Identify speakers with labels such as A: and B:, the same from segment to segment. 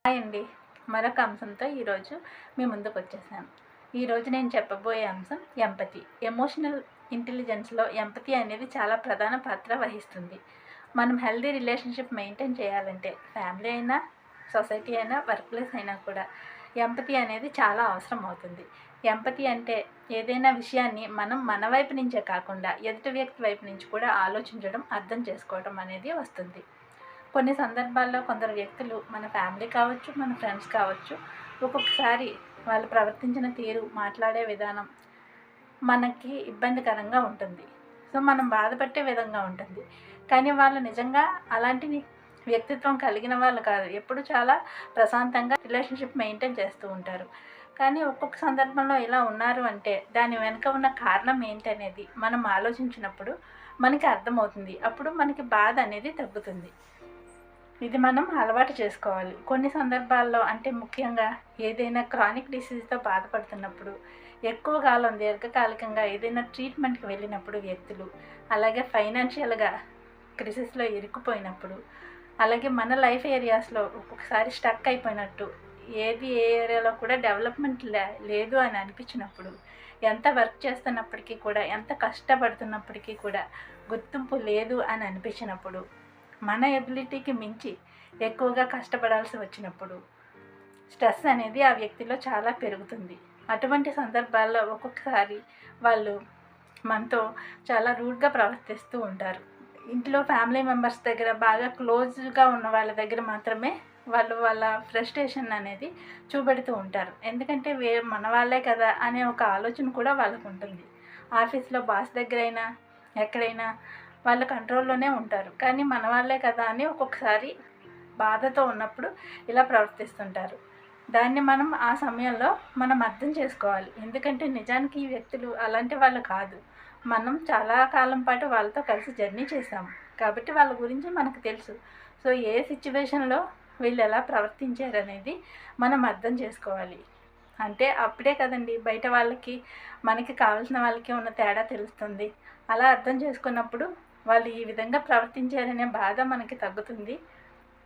A: Hi అండి. మరొక అంశంతో ఈరోజు మీ ముందుకు వచ్చేసాను. ఈరోజు నేను చెప్పబోయే అంశం ఎంపతి. ఎమోషనల్ ఇంటెలిజెన్స్లో ఎంపతి అనేది చాలా ప్రధాన పాత్ర వహిస్తుంది. మనం హెల్దీ రిలేషన్షిప్ మెయింటైన్ చేయాలంటే ఫ్యామిలీ అయినా, సొసైటీ అయినా, వర్క్ ప్లేస్ అయినా కూడా ఎంపతి అనేది చాలా అవసరం అవుతుంది. ఎంపతి అంటే ఏదైనా విషయాన్ని మనం మన వైపు నుంచే కాకుండా ఎదుటి వ్యక్తి వైపు నుంచి కూడా ఆలోచించడం, అర్థం చేసుకోవడం అనేది వస్తుంది. కొన్ని సందర్భాల్లో కొందరు వ్యక్తులు మన ఫ్యామిలీ కావచ్చు, మన ఫ్రెండ్స్ కావచ్చు, ఒక్కొక్కసారి వాళ్ళు ప్రవర్తించిన తీరు, మాట్లాడే విధానం మనకి ఇబ్బందికరంగా ఉంటుంది. సో మనం బాధపట్టే విధంగా ఉంటుంది. కానీ వాళ్ళు నిజంగా అలాంటి వ్యక్తిత్వం కలిగిన వాళ్ళు కాదు. ఎప్పుడు చాలా ప్రశాంతంగా రిలేషన్షిప్ మెయింటైన్ చేస్తూ ఉంటారు. కానీ ఒక్కొక్క సందర్భంలో ఇలా ఉన్నారు అంటే దాని వెనుక ఉన్న కారణం ఏంటనేది మనం ఆలోచించినప్పుడు మనకి అర్థమవుతుంది. అప్పుడు మనకి బాధ అనేది తగ్గుతుంది. ఇది మనం అలవాటు చేసుకోవాలి. కొన్ని సందర్భాల్లో అంటే ముఖ్యంగా ఏదైనా క్రానిక్ డిసీజ్తో బాధపడుతున్నప్పుడు, ఎక్కువ కాలం దీర్ఘకాలికంగా ఏదైనా ట్రీట్మెంట్కి వెళ్ళినప్పుడు వ్యక్తులు, అలాగే ఫైనాన్షియల్గా క్రిసిస్లో ఇరుక్కుపోయినప్పుడు, అలాగే మన లైఫ్ ఏరియాస్లో ఒక్కొక్కసారి స్టక్ అయిపోయినట్టు, ఏ ఏరియాలో కూడా డెవలప్మెంట్ లేదు అని అనిపించినప్పుడు, ఎంత వర్క్ చేస్తున్నప్పటికీ కూడా, ఎంత కష్టపడుతున్నప్పటికీ కూడా గుర్తింపు లేదు అని అనిపించినప్పుడు, మన ఎబిలిటీకి మించి ఎక్కువగా కష్టపడాల్సి వచ్చినప్పుడు స్ట్రెస్ అనేది ఆ వ్యక్తిలో చాలా పెరుగుతుంది. అటువంటి సందర్భాల్లో ఒక్కొక్కసారి వాళ్ళు మనతో చాలా రూడ్గా ప్రవర్తిస్తూ ఉంటారు. ఇంట్లో ఫ్యామిలీ మెంబర్స్ దగ్గర బాగా క్లోజ్గా ఉన్న వాళ్ళ దగ్గర మాత్రమే వాళ్ళు వాళ్ళ ఫ్రస్ట్రేషన్ అనేది చూపెడుతూ ఉంటారు. ఎందుకంటే మన వాళ్ళే కదా అనే ఒక ఆలోచన కూడా వాళ్ళకు ఉంటుంది. ఆఫీస్లో బాస్ దగ్గరైనా ఎక్కడైనా వాళ్ళ కంట్రోల్లోనే ఉంటారు. కానీ మన వాళ్ళే కదా అని ఒక్కొక్కసారి బాధతో ఉన్నప్పుడు ఇలా ప్రవర్తిస్తుంటారు. దాన్ని మనం ఆ సమయంలో మనం అర్థం చేసుకోవాలి. ఎందుకంటే నిజానికి ఈ వ్యక్తులు అలాంటి వాళ్ళు కాదు. మనం చాలా కాలం పాటు వాళ్ళతో కలిసి జర్నీ చేసాము కాబట్టి వాళ్ళ గురించి మనకు తెలుసు. సో ఏ సిచ్యువేషన్లో వీళ్ళు ఎలా ప్రవర్తించారనేది మనం అర్థం చేసుకోవాలి. అంటే అప్పుడే కదండి బయట వాళ్ళకి, మనకి కావాల్సిన వాళ్ళకి ఉన్న తేడా తెలుస్తుంది. అలా అర్థం చేసుకున్నప్పుడు వాళ్ళు ఈ విధంగా ప్రవర్తించారనే బాధ మనకి తగ్గుతుంది.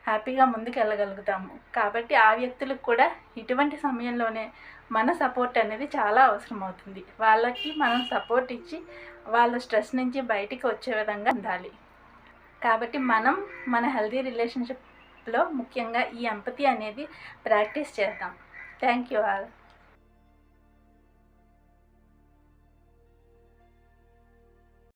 A: హ్యాపీగా ముందుకు వెళ్ళగలుగుతాము. కాబట్టి ఆ వ్యక్తులకు కూడా ఇటువంటి సమయంలోనే మన సపోర్ట్ అనేది చాలా అవసరం అవుతుంది. వాళ్ళకి మనం సపోర్ట్ ఇచ్చి వాళ్ళ స్ట్రెస్ నుంచి బయటికి వచ్చే విధంగా ఉండాలి. కాబట్టి మనం మన హెల్దీ రిలేషన్షిప్లో ముఖ్యంగా ఈ ఎంపతి అనేది ప్రాక్టీస్ చేద్దాం. Thank you all.